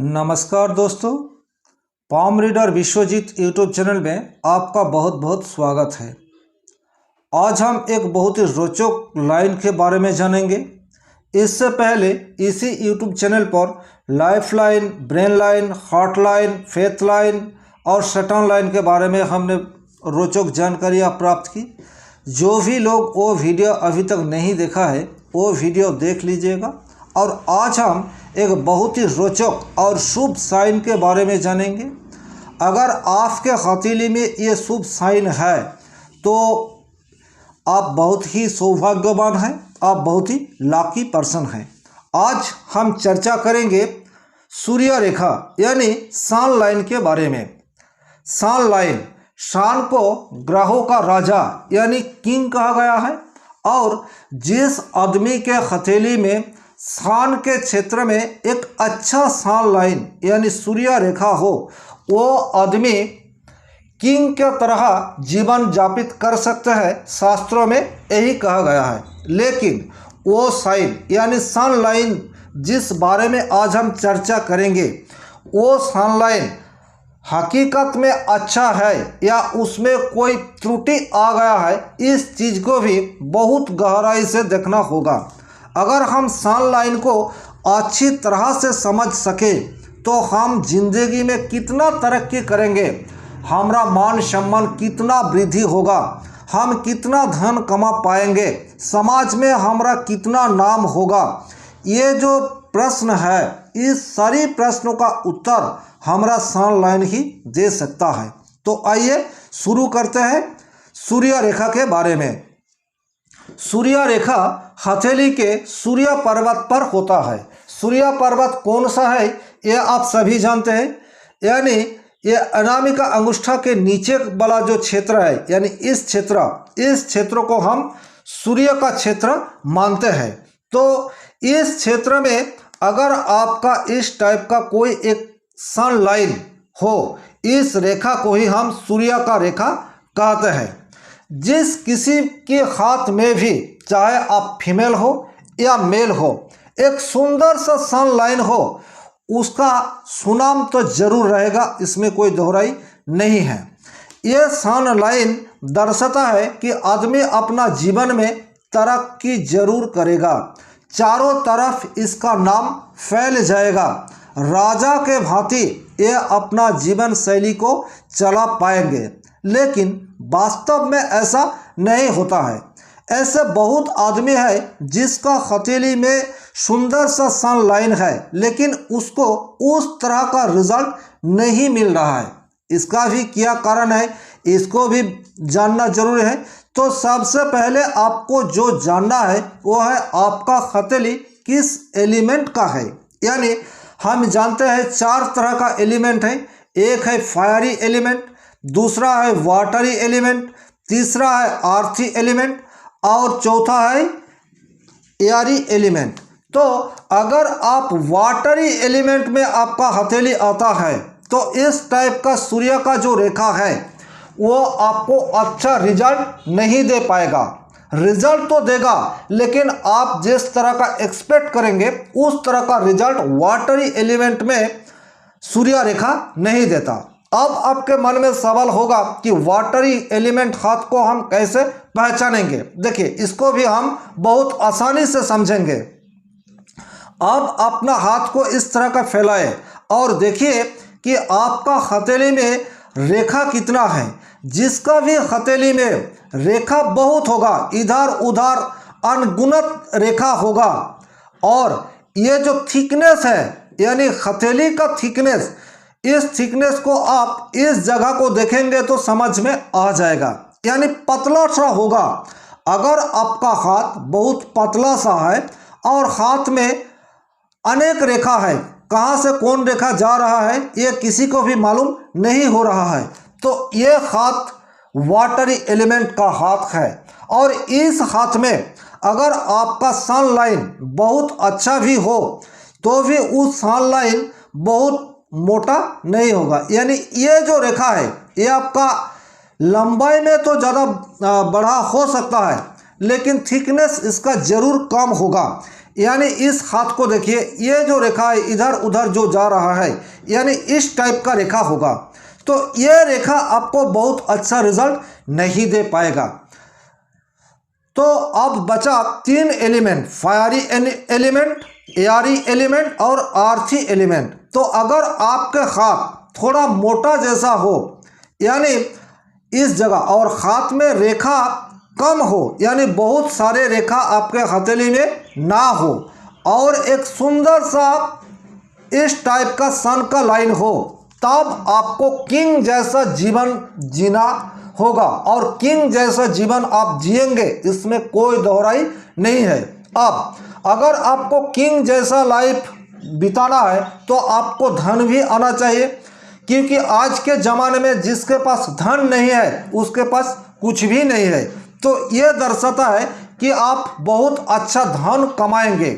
नमस्कार दोस्तों, palm reader Vishwajeet YouTube channel में आपका बहुत बहुत स्वागत है। आज हम एक बहुत ही रोचक लाइन के बारे में जानेंगे। इससे पहले इसी यूट्यूब चैनल पर life line, brain line, heart line, faith line और सैटर्न लाइन के बारे में हमने रोचक जानकारियाँ प्राप्त की। जो भी लोग वो वीडियो अभी तक नहीं देखा है वो वीडियो देख लीजिएगा। और आज हम एक बहुत ही रोचक और शुभ साइन के बारे में जानेंगे। अगर आपके हथेली में ये शुभ साइन है तो आप बहुत ही सौभाग्यवान हैं, आप बहुत ही लाकी पर्सन हैं। आज हम चर्चा करेंगे सूर्य रेखा यानी सन लाइन के बारे में। सन लाइन, सन को ग्रहों का राजा यानी किंग कहा गया है। और जिस आदमी के हथेली में सन के क्षेत्र में एक अच्छा सन लाइन यानी सूर्य रेखा हो, वो आदमी किंग के तरह जीवन यापित कर सकता है। शास्त्रों में यही कहा गया है। लेकिन वो साइन यानी सन लाइन जिस बारे में आज हम चर्चा करेंगे, वो सन लाइन हकीकत में अच्छा है या उसमें कोई त्रुटि आ गया है, इस चीज़ को भी बहुत गहराई से देखना होगा। अगर हम सन लाइन को अच्छी तरह से समझ सके तो हम जिंदगी में कितना तरक्की करेंगे, हमारा मान सम्मान कितना वृद्धि होगा, हम कितना धन कमा पाएंगे, समाज में हमारा कितना नाम होगा। ये जो प्रश्न है, इस सारी प्रश्नों का उत्तर हमारा सन लाइन ही दे सकता है। तो आइए शुरू करते हैं सूर्य रेखा के बारे में। सूर्य रेखा हथेली के सूर्य पर्वत पर होता है। सूर्य पर्वत कौन सा है ये आप सभी जानते हैं, यानी ये अनामिका अंगूठा के नीचे वाला जो क्षेत्र है, यानी इस क्षेत्र को हम सूर्य का क्षेत्र मानते हैं। तो इस क्षेत्र में अगर आपका इस टाइप का कोई एक सन लाइन हो, इस रेखा को ही हम सूर्य का रेखा कहते हैं। जिस किसी के हाथ में भी, चाहे आप फीमेल हो या मेल हो, एक सुंदर सा सन लाइन हो, उसका सुनाम तो जरूर रहेगा, इसमें कोई दोहराई नहीं है। ये सन लाइन दर्शाता है कि आदमी अपना जीवन में तरक्की जरूर करेगा, चारों तरफ इसका नाम फैल जाएगा, राजा के भांति ये अपना जीवन शैली को चला पाएंगे। लेकिन वास्तव में ऐसा नहीं होता है। ऐसे बहुत आदमी है जिसका हथेली में सुंदर सा सन लाइन है, लेकिन उसको उस तरह का रिजल्ट नहीं मिल रहा है। इसका भी क्या कारण है, इसको भी जानना जरूरी है। तो सबसे पहले आपको जो जानना है वो है आपका हथेली किस एलिमेंट का है। यानी हम जानते हैं 4 तरह का एलिमेंट है। एक है फायरी एलिमेंट, दूसरा है वाटरी एलिमेंट, तीसरा है आर्थी एलिमेंट और चौथा है एयरी एलिमेंट। तो अगर आप वाटरी एलिमेंट में आपका हथेली आता है तो इस टाइप का सूर्य का जो रेखा है वो आपको अच्छा रिजल्ट नहीं दे पाएगा। रिजल्ट तो देगा, लेकिन आप जिस तरह का एक्सपेक्ट करेंगे उस तरह का रिजल्ट वाटरी एलिमेंट में सूर्य रेखा नहीं देता। अब आपके मन में सवाल होगा कि वाटरी एलिमेंट हाथ को हम कैसे पहचानेंगे। देखिए, इसको भी हम बहुत आसानी से समझेंगे। अब अपना हाथ को इस तरह का फैलाएं और देखिए कि आपका हथेली में रेखा कितना है। जिसका भी हथेली में रेखा बहुत होगा, इधर उधर अनगिनत रेखा होगा, और ये जो थिकनेस है यानी हथेली का थिकनेस, इस थिकनेस को आप इस जगह को देखेंगे तो समझ में आ जाएगा, यानी पतला सा होगा। अगर आपका हाथ बहुत पतला सा है और हाथ में अनेक रेखा है, कहाँ से कौन रेखा जा रहा है ये किसी को भी मालूम नहीं हो रहा है, तो ये हाथ वाटरी एलिमेंट का हाथ है। और इस हाथ में अगर आपका सन लाइन बहुत अच्छा भी हो तो भी उस सन लाइन बहुत मोटा नहीं होगा। यानी ये जो रेखा है ये आपका लंबाई में तो ज़्यादा बड़ा हो सकता है, लेकिन थिकनेस इसका जरूर कम होगा। यानी इस हाथ को देखिए, ये जो रेखा है इधर उधर जो जा रहा है, यानी इस टाइप का रेखा होगा, तो ये रेखा आपको बहुत अच्छा रिजल्ट नहीं दे पाएगा। तो अब बचा 3 element, fiery element, Airy element और आर्थी एलिमेंट। तो अगर आपके हाथ थोड़ा मोटा जैसा हो, यानी इस जगह, और हाथ में रेखा कम हो, यानी बहुत सारे रेखा आपके हथेली में ना हो, और एक सुंदर सा इस टाइप का सन का लाइन हो, तब आपको किंग जैसा जीवन जीना होगा, और किंग जैसा जीवन आप जिएंगे, इसमें कोई दोहराई नहीं है। अब अगर आपको किंग जैसा लाइफ बिताना है तो आपको धन भी आना चाहिए, क्योंकि आज के ज़माने में जिसके पास धन नहीं है उसके पास कुछ भी नहीं है। तो ये दर्शाता है कि आप बहुत अच्छा धन कमाएंगे,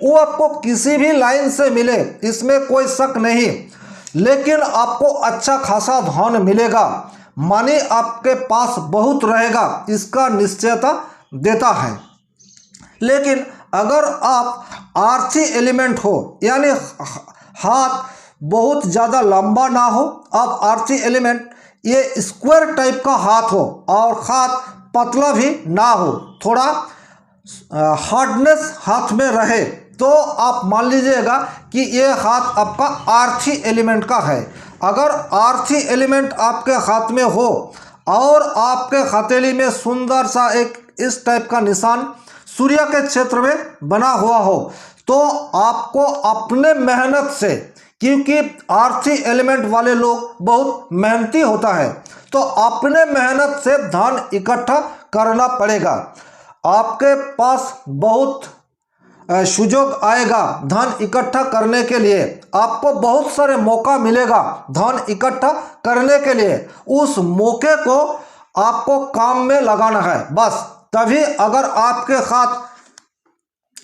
वो आपको किसी भी लाइन से मिले, इसमें कोई शक नहीं, लेकिन आपको अच्छा खासा धन मिलेगा, मनी आपके पास बहुत रहेगा, इसका निश्चयता देता है। लेकिन अगर आप आर्थी एलिमेंट हो, यानी हाथ बहुत ज़्यादा लंबा ना हो, अब आर्थी एलिमेंट ये स्क्वायर टाइप का हाथ हो और हाथ पतला भी ना हो, थोड़ा हार्डनेस हाथ में रहे, तो आप मान लीजिएगा कि ये हाथ आपका आर्थी एलिमेंट का है। अगर आर्थी एलिमेंट आपके हाथ में हो और आपके हथेली में सुंदर सा एक इस टाइप का निशान सूर्य के क्षेत्र में बना हुआ हो, तो आपको अपने मेहनत से, क्योंकि आर्थी एलिमेंट वाले लोग बहुत मेहनती होता है, तो अपने मेहनत से धन इकट्ठा करना पड़ेगा। आपके पास बहुत सुयोग आएगा धन इकट्ठा करने के लिए, आपको बहुत सारे मौका मिलेगा धन इकट्ठा करने के लिए, उस मौके को आपको काम में लगाना है बस। तभी अगर आपके हाथ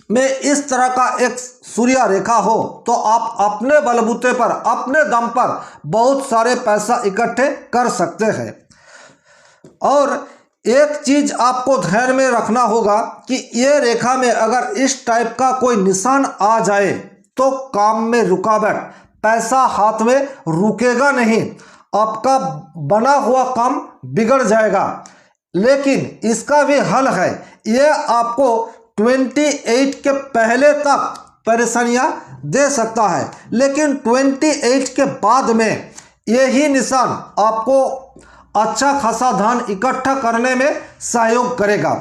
में इस तरह का एक सूर्य रेखा हो तो आप अपने बलबूते पर, अपने दम पर बहुत सारे पैसा इकट्ठे कर सकते हैं। और एक चीज आपको ध्यान में रखना होगा कि ये रेखा में अगर इस टाइप का कोई निशान आ जाए तो काम में रुकावट, पैसा हाथ में रुकेगा नहीं, आपका बना हुआ काम बिगड़ जाएगा। लेकिन इसका भी हल है, ये आपको 28 के पहले तक परेशानियां दे सकता है, लेकिन 28 के बाद में यही निशान आपको अच्छा खासा धन इकट्ठा करने में सहयोग करेगा।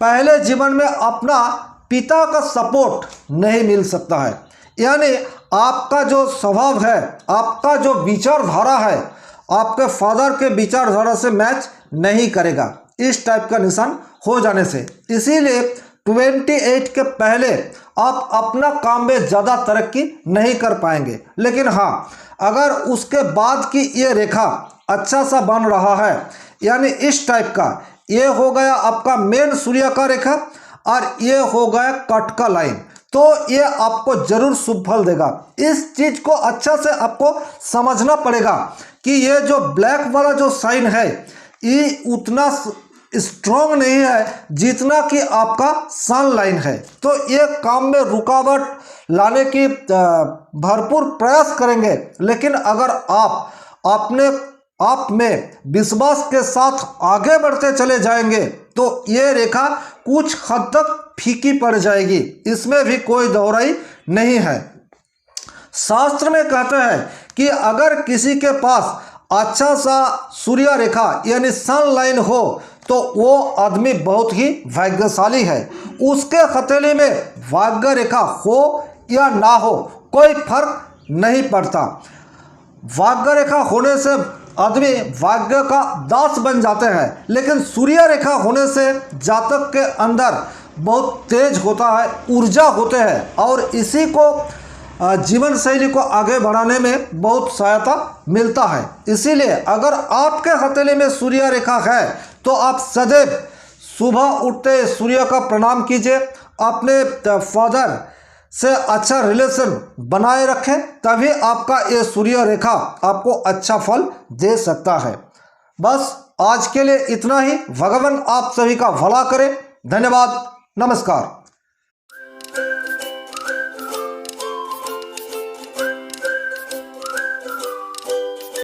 पहले जीवन में अपना पिता का सपोर्ट नहीं मिल सकता है, यानी आपका जो स्वभाव है, आपका जो विचारधारा है, आपके फादर के विचारधारा से मैच नहीं करेगा इस टाइप का निशान हो जाने से। इसीलिए 28 के पहले आप अपना काम में ज़्यादा तरक्की नहीं कर पाएंगे। लेकिन हाँ, अगर उसके बाद की ये रेखा अच्छा सा बन रहा है, यानी इस टाइप का, ये हो गया आपका मेन सूर्य का रेखा और ये हो गया कट का लाइन, तो ये आपको जरूर शुभ फल देगा। इस चीज को अच्छा से आपको समझना पड़ेगा कि ये जो ब्लैक वाला जो साइन है ये उतना स्ट्रॉन्ग नहीं है जितना कि आपका सन लाइन है। तो ये काम में रुकावट लाने की भरपूर प्रयास करेंगे, लेकिन अगर आप अपने आप में विश्वास के साथ आगे बढ़ते चले जाएंगे तो ये रेखा कुछ हद तक फीकी पड़ जाएगी, इसमें भी कोई दोहराई नहीं है। शास्त्र में कहते हैं कि अगर किसी के पास अच्छा सा सूर्य रेखा यानी सन लाइन हो तो वो आदमी बहुत ही भाग्यशाली है। उसके हथेली में भाग्य रेखा हो या ना हो कोई फर्क नहीं पड़ता। भाग्य रेखा होने से आदमी भाग्य का दास बन जाते हैं, लेकिन सूर्य रेखा होने से जातक के अंदर बहुत तेज होता है, ऊर्जा होते हैं, और इसी को जीवन शैली को आगे बढ़ाने में बहुत सहायता मिलता है। इसीलिए अगर आपके हथेली में सूर्य रेखा है तो आप सदैव सुबह उठते सूर्य का प्रणाम कीजिए, अपने फादर से अच्छा रिलेशन बनाए रखें, तभी आपका ये सूर्य रेखा आपको अच्छा फल दे सकता है। बस आज के लिए इतना ही। भगवान आप सभी का भला करे। धन्यवाद। नमस्कार।